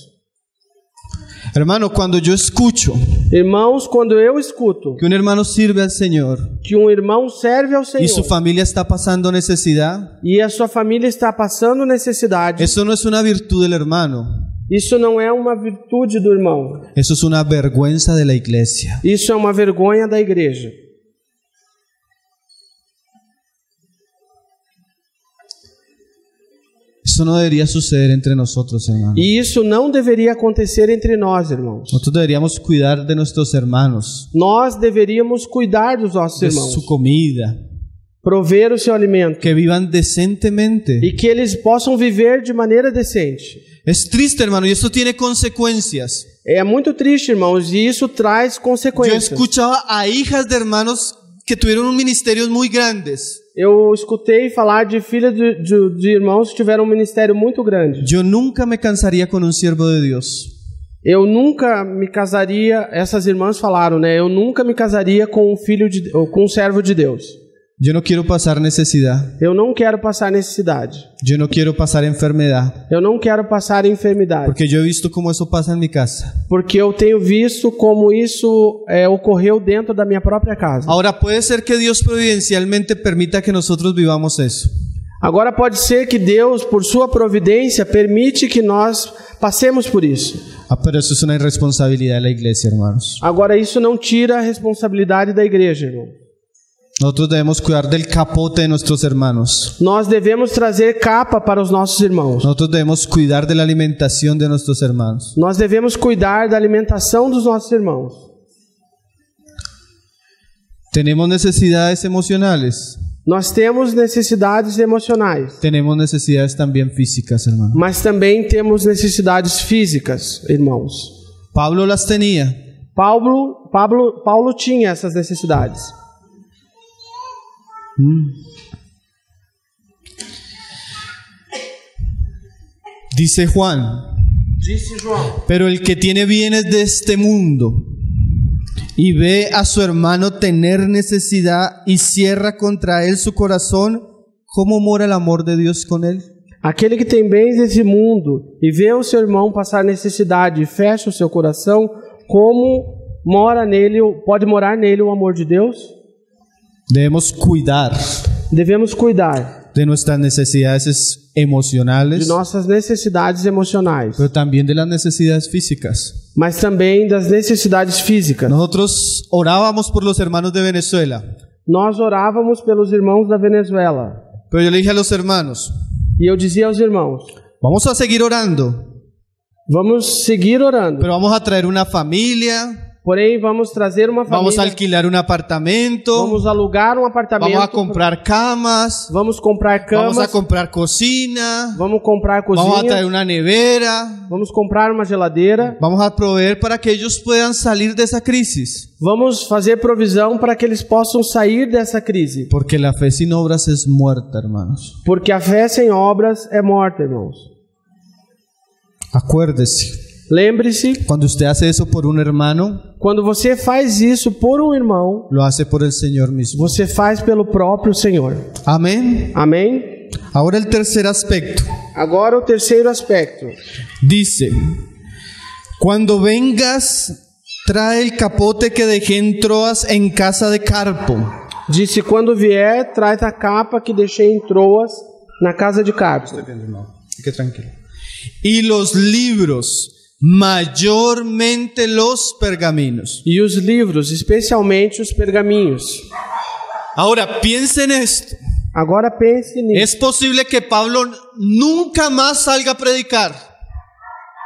Hermano, cuando yo escucho Irmãos, quando eu escuto que un hermano sirve al Señor que um irmão serve ao y Senhor su familia está pasando necesidad, e a sua família está passando necessidade, eso no es una virtud del hermano, isso não é uma virtude do irmão. eso es una vergüenza de la iglesia. Isso é uma vergonha da igreja. Eso no debería suceder entre nosotros, hermano. E isso não deveria acontecer entre nós, irmãos. Nosotros deberíamos cuidar de nuestros hermanos, Nós deveríamos cuidar dos nossos de irmãos, su comida, prover o seu alimento que vivan decentemente. e que eles possam viver de maneira decente. Es triste, hermano, y esto tiene consecuencias. É muito triste, irmãos, e isso traz Yo consequências. escuchaba a hijas de hermanos que tuvieron ministerios muy grandes. eu escutei falar de filhos de irmãos que tiveram um ministério muito grande. Yo nunca me cansaría con un siervo de Dios. Eu nunca me casaria, essas irmãs falaram, né? Eu nunca me casaria com um servo de Deus. Yo no quiero pasar necesidad. Eu não quero passar necessidade. Yo no quiero pasar enfermedad. Eu não quero passar enfermidade. Porque yo he visto cómo eso pasa en mi casa. Porque eu tenho visto como isso ocorreu dentro da minha própria casa. Ahora puede ser que Dios providencialmente permita que nosotros vivamos eso. Agora pode ser que Deus, por sua providência, permite que nós passemos por isso. Pero eso es una irresponsabilidad de la iglesia, hermanos. Agora isso não tira a responsabilidade da igreja, irmão. Nosotros debemos cuidar del capote de nuestros hermanos. Nós devemos trazer capa para os nossos irmãos. Nosotros debemos cuidar de la alimentación de nuestros hermanos. Nós devemos cuidar da alimentação dos nossos irmãos. Tenemos necesidades emocionales. Nós temos necessidades emocionais. Tenemos necesidades también físicas, hermano. Mas também temos necessidades físicas, irmãos. Pablo las tenía. Paulo tinha essas necessidades. Dice Juan, Disse João: pero el que tiene bienes de este mundo y ve a su hermano tener necesidad y cierra contra él su corazón, ¿cómo mora el amor de Dios con él? aquele que tem bens desse mundo e vê o seu irmão passar necessidade e fecha o seu coração, como pode morar nele o amor de Deus? Debemos cuidar Devemos cuidar de nuestras necesidades emocionales, de nossas necessidades emocionais, pero también de las necesidades físicas. mas também das necessidades físicas. Nosotros orábamos por los hermanos de Venezuela, Nós orávamos pelos irmãos da Venezuela pero yo le dije a los hermanos, e eu dizia aos irmãos: vamos a seguir orando, vamos seguir orando, pero vamos a traer una familia, porém vamos trazer uma vamos a família, alquilar un apartamento, vamos alugar um apartamento, vamos a comprar camas, vamos comprar camas, vamos a comprar cocina, vamos comprar vamos a cozinha, traer una nevera, vamos comprar uma geladeira, vamos a proveer para que ellos puedan salir de esa crisis. vamos fazer provisão para que eles possam sair dessa crise. Porque la fe sin obras es muerta, hermanos. Porque a fé sem obras é morta, irmãos. Acuérdese, Lembre-se, cuando usted hace eso por un hermano, quando você faz isso por um irmão, lo hace por el Señor mismo. você faz pelo próprio Senhor. Amén. Amém? Ahora el tercer aspecto. Agora o terceiro aspecto. Dice, cuando vengas, trae el capote que dejé en Troas en casa de Carpo. Disse: quando vier, traz a capa que deixei em Troas, na casa de Carpo. Qué tranquilo. Y los libros, mayormente los pergaminos. E os livros, especialmente os pergaminhos. Ahora piensen en esto. Agora pense nisso. Es posible que Pablo nunca más salga a predicar.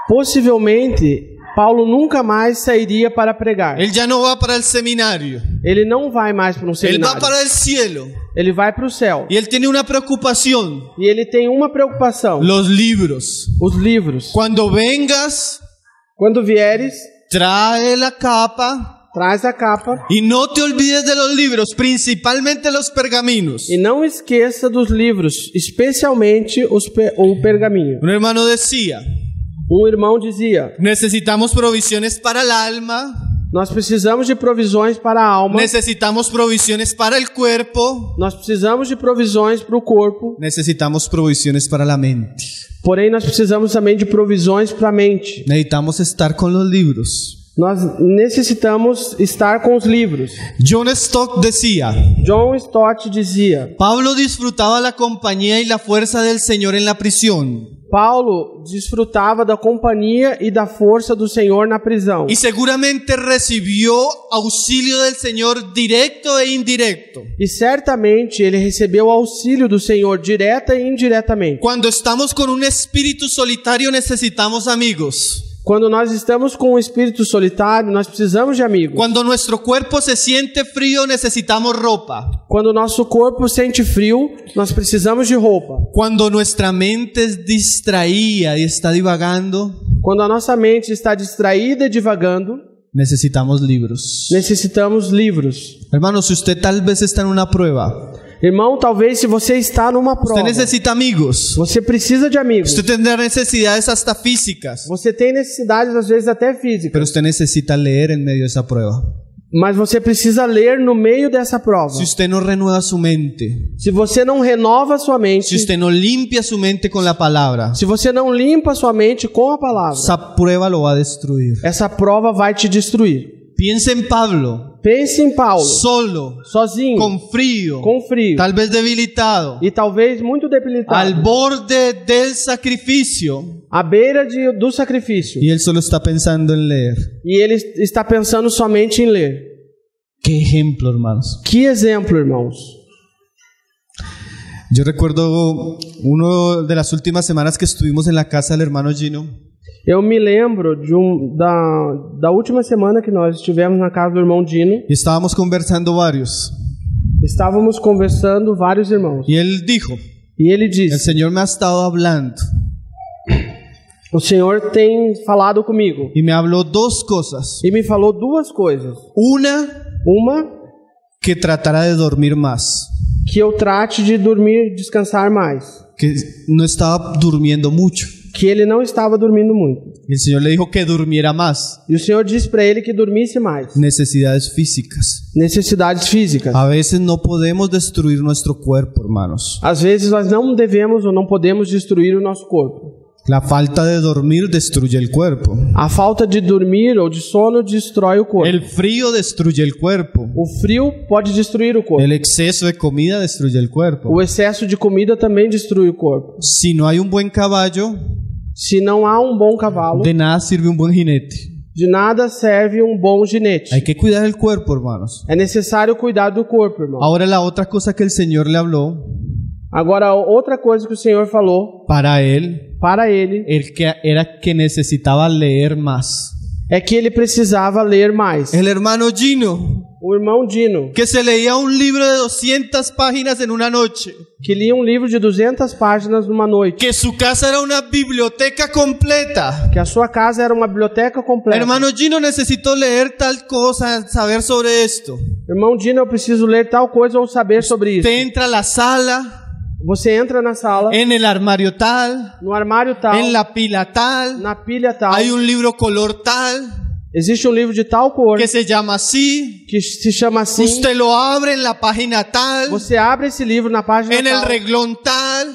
Possivelmente, Paulo nunca mais sairia para pregar. Él ya no va para el seminario. Ele não vai mais para um Él seminário. va para el cielo. Ele vai para o céu. Y él tiene una preocupación. E ele tem uma preocupação: Los libros. os livros. Cuando vengas, Quando vieres, trae la capa. traz a capa Y no te olvides de los libros, principalmente los pergaminos. e não esqueça dos livros, especialmente o pergaminho. Un hermano decía, Um irmão dizia: necesitamos provisiones para el alma, nós precisamos de provisões para a alma, necesitamos provisiones para el cuerpo, nós precisamos de provisões para o corpo, necesitamos provisiones para la mente. porém nós precisamos também de provisões para a mente. Necesitamos estar con los libros. Nós necessitamos estar com os livros. John Stott decía, John Stott dizia: Pablo disfrutaba la compañía y la fuerza del Señor en la prisión. Paulo desfrutava da companhia e da força do Senhor na prisão. Y seguramente recibió auxilio del Señor directo e indirecto. E certamente ele recebeu auxílio do Senhor direta e indiretamente. Cuando estamos con un espíritu solitario necesitamos amigos. Quando nós estamos com um espírito solitário, nós precisamos de amigos. Cuando nuestro cuerpo se siente frío necesitamos ropa. Quando o nosso corpo sente frio, nós precisamos de roupa. Cuando nuestra mente es distraída y está divagando, Quando a nossa mente está distraída e divagando, necesitamos libros. necessitamos livros. Hermano, si usted tal vez está en una prueba, Irmão, talvez se você está numa Usted prova, necesita amigos. você precisa de amigos. Usted tendrá necesidades hasta físicas. Você tem necessidades, às vezes, até físicas. Pero usted necesita leer en medio de esa prueba. Mas você precisa ler no meio dessa prova. Si usted no renueva su mente, Se você não renova sua si mente, usted no limpia su mente con la palabra, se você não limpa sua mente com a palavra, esa prueba lo va a destruir. essa prova vai te destruir. Piensa en Pablo, Pense em Paulo, solo, sozinho, con frío, com frio, tal vez debilitado, e talvez muito debilitado, al borde del sacrificio, à beira do sacrifício. y él solo está pensando en leer. E ele está pensando somente em ler. Qué ejemplo, hermanos. Que exemplo, irmãos. Yo recuerdo una de las últimas semanas que estuvimos en la casa del hermano Gino. Eu me lembro da última semana que nós estivemos na casa do irmão Dino. Y estábamos conversando varios. Estávamos conversando vários irmãos. Y él dijo, E ele el disse: Señor me ha estado hablando o Senhor tem falado comigo. y me habló dos cosas. E me falou duas coisas. Una, Uma, que tratara de dormir más, que eu trate de dormir, descansar mais. que no estaba durmiendo mucho. Que ele não estava dormindo muito. Y el Señor le dijo que durmiera más. E o Senhor disse para ele que dormisse mais. Necesidades físicas. Necessidades físicas. A veces no podemos destruir nuestro cuerpo, hermanos. Às vezes nós não devemos ou não podemos destruir o nosso corpo. La falta de dormir destruye el cuerpo. A falta de dormir ou de sono destrói o corpo. El frío destruye el cuerpo. O frio pode destruir o corpo. El exceso de comida destruye el cuerpo. O excesso de comida também destrui o corpo. Si no hay un buen caballo, Se não há um bom cavalo, de nada sirve un buen jinete. de nada serve um bom ginete. Hay que cuidar el cuerpo, hermanos. É necessário cuidar do corpo, irmão. Ahora la otra cosa que el Señor le habló Agora, outra coisa que o Senhor falou para él para ele era que necesitaba leer más. é que ele precisava ler mais. El hermano Gino, O irmão Dino, que se leía un libro de 200 páginas en una noche, que lia um livro de 200 páginas numa noite, que su casa era una biblioteca completa. que a sua casa era uma biblioteca completa. Hermano Gino, necesito leer tal cosa, saber sobre esto. Irmão Dino, eu preciso ler tal coisa ou saber sobre isso. Usted entra a la sala, Você entra na sala, en el armario tal, no armário tal, en la pila tal, na pilha tal, hay un libro color tal, existe um livro de tal cor que se llama así. que se chama assim. Usted lo abre en la página tal, Você abre esse livro na página en el tal, renglón tal,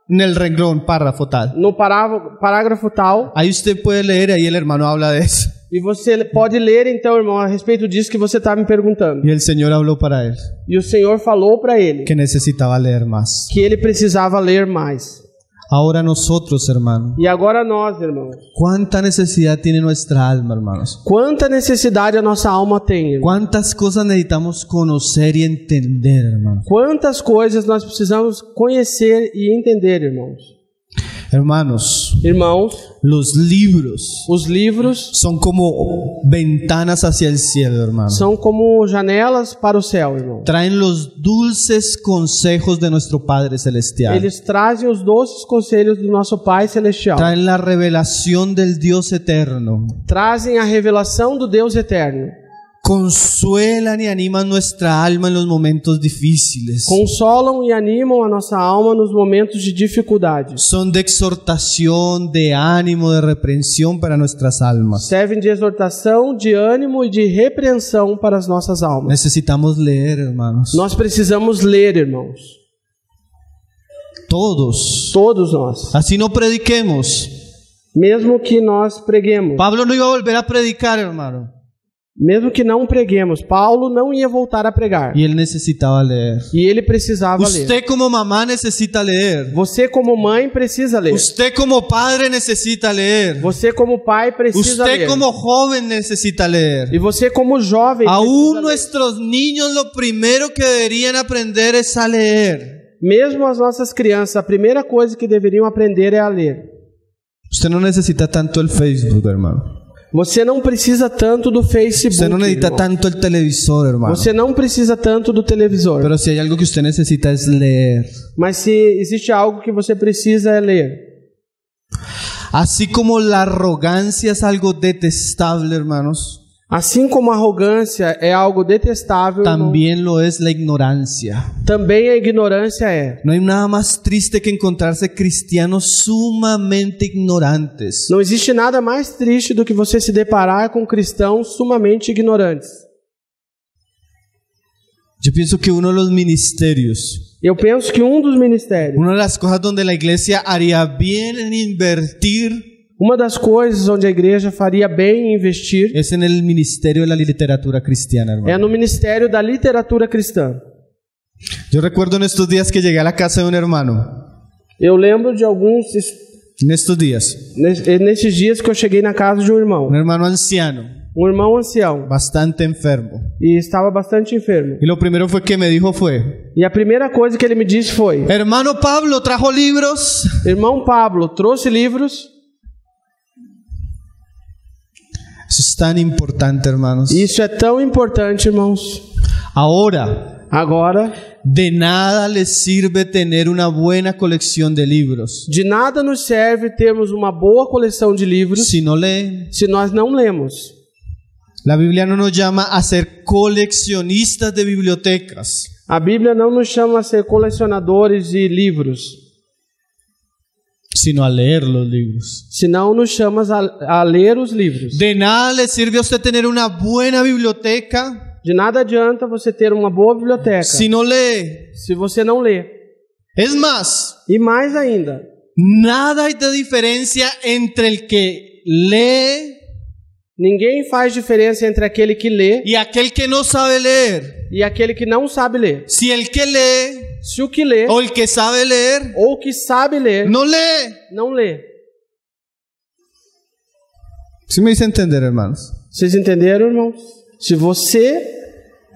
en el renglón, párrafo tal. no parágrafo tal, Ahí usted puede leer, ahí el hermano habla de eso. e você pode ler então, irmão, a respeito disso que você está me perguntando. Y el Señor habló para él E o Senhor falou para ele que necesitaba leer más. que ele precisava ler mais. Ahora nosotros, hermano, E agora nós, irmãos, ¿cuánta necesidad tiene nuestra alma, hermanos? quanta necessidade a nossa alma tem, irmão. ¿Cuántas cosas necesitamos conocer y entender, hermano? Quantas coisas nós precisamos conhecer e entender, irmãos. Hermanos, Irmãos, los libros os livros son como ventanas hacia el cielo, hermano. são como janelas para o céu, irmão. Traen los dulces consejos de nuestro Padre Celestial. Eles trazem os doces conselhos do nosso Pai Celestial. Traen la revelación del Dios eterno. Trazem a revelação do Deus eterno. Consuelan y animan nuestra alma en los momentos difíciles. Consolam e animam a nossa alma nos momentos de dificuldade. Son de exhortación, de ánimo, de reprensión para nuestras almas. Servem de exortação, de ânimo e de repreensão para as nossas almas. Necesitamos leer, hermanos. Nós precisamos ler, irmãos. Todos. Todos nós. Así no prediquemos. Mesmo que nós preguemos. Pablo no iba a volver a predicar, hermano. Mesmo que não preguemos. Paulo não ia voltar a pregar. Y él necesitaba leer. E ele precisava ler. Usted como mamá necesita leer. Você como mãe precisa ler. Usted como padre necesita leer. Você como pai precisa Usted ler. como joven necesita leer. E você como jovem Aún precisa ler. nuestros niños lo primero que deberían aprender es a leer. Mesmo as nossas crianças, a primeira coisa que deveriam aprender é a ler. Usted no necesita tanto el Facebook, hermano. Você não precisa tanto do Facebook. Usted no necesita irmão. tanto el televisor, hermano. Você não precisa tanto do televisor. Pero si hay algo que usted necesita es leer. Mas se existe algo que você precisa é ler. Así como la arrogancia es algo detestable, hermanos. Assim como a arrogância é algo detestável, irmão, también lo es la ignorancia. também a ignorância é. No hay nada más triste que encontrarse cristianos sumamente ignorantes. Não existe nada mais triste do que você se deparar com cristãos sumamente ignorantes. Yo pienso que uno de los ministerios, Eu penso que dos ministérios, una de las cosas donde la iglesia haría bien en invertir, uma das coisas onde a igreja faria bem em investir es en el ministerio de la literatura cristiana, é hermano. no ministério da literatura cristã. Yo recuerdo en estos días que llegué a la casa de un hermano. Eu lembro de alguns En estos días, nesses dias que eu cheguei na casa de um hermano anciano, irmão ancião, bastante enfermo. e estava bastante enfermo. Y lo primero fue que me dijo fue, E a primeira coisa que ele me disse foi: hermano Pablo, ¿trajo libros? irmão Pablo, trouxe livros? Eso es tan importante, hermanos. Isso é tão importante, irmãos. Ahora, Agora, de nada les sirve tener una buena colección de libros de nada nos serve termos uma boa coleção de livros si no leen. se nós não lemos. La Biblia no nos llama a ser coleccionistas de bibliotecas, A Bíblia não nos chama a ser colecionadores de livros, sino a leer los libros. senão nos chama a ler os livros. De nada le sirve a usted tener una buena biblioteca De nada adianta você ter uma boa biblioteca si no lee. se você não lê. Es más, E mais ainda, nada hay de diferencia entre el que lee ninguém faz diferença entre aquele que lê y aquel que no sabe leer. e aquele que não sabe ler. Si el que lee Se o que lê o el que sabe leer ou o que sabe ler no lee. não lê. ¿Sí me hice entender, hermanos? Vocês entenderam, irmãos? Se você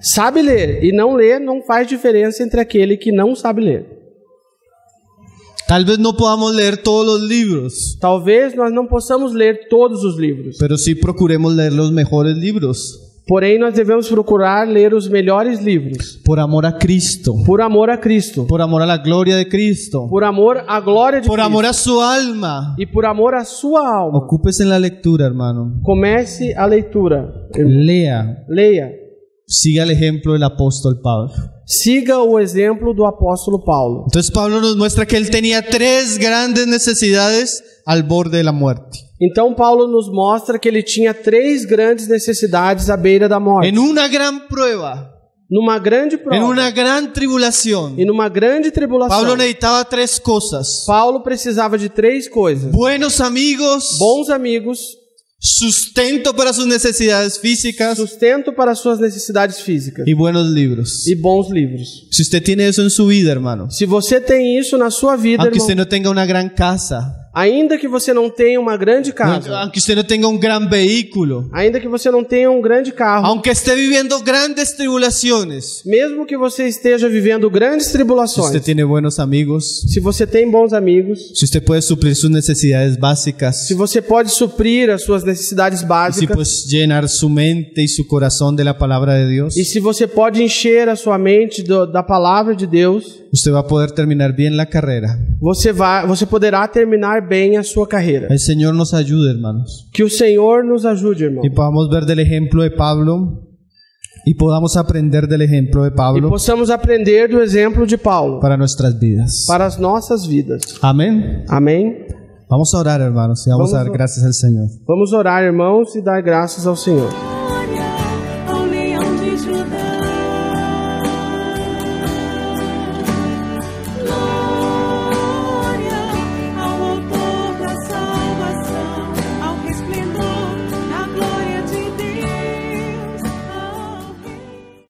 sabe ler e não lê, não faz diferença entre aquele que não sabe ler. Tal vez no podamos leer todos los libros, Talvez nós não possamos ler todos os livros, pero sí procuremos leer los mejores libros, porém nós devemos procurar ler os melhores livros, por amor a Cristo, por amor a Cristo, por amor a la gloria de Cristo, por amor à glória de por Cristo amor a su alma. e por amor à sua alma. Ocúpese en la lectura, hermano. Comece a leitura. Lea. Leia. Siga el ejemplo del apóstol Pablo. Siga o exemplo do apóstolo Paulo. Entonces Pablo nos muestra que él tenía tres grandes necesidades al borde de la muerte. Então Paulo nos mostra que ele tinha 3 grandes necessidades à beira da morte. En una gran prueba, Numa grande prova en una gran tribulación, e numa grande tribulação, Pablo necesitaba tres cosas: Paulo precisava de 3 coisas: buenos amigos, bons amigos, sustento para sus necesidades físicas sustento para suas necessidades físicas y buenos libros. e bons livros. Si usted tiene eso en su vida, hermano, Se você tem isso na sua vida, aunque irmão, usted no tenga una gran casa, ainda que você não tenha uma grande casa, aunque usted no tenga un gran vehículo, ainda que você não tenha um grande carro, aunque esté viviendo grandes tribulaciones, mesmo que você esteja vivendo grandes si tribulações, usted tiene buenos amigos, se você tem bons amigos, si usted puede suplir sus necesidades básicas, se você pode suprir as suas necessidades y si básicas, puede llenar su mente y su corazón de la palabra de Dios, e se você pode encher a sua mente da palavra de Deus, usted va a poder terminar bien la carrera. você poderá terminar bem a sua carreira. El Señor nos ayude, hermanos, Que o Senhor nos ajude, irmão. y podamos ver del ejemplo de Pablo y podamos aprender del ejemplo de E Pablo possamos aprender do exemplo de Paulo para nuestras vidas. para as nossas vidas. Amén. Amém? Vamos a orar, hermanos, y vamos a dar gracias al Señor. Vamos orar, irmãos, e dar graças ao Senhor.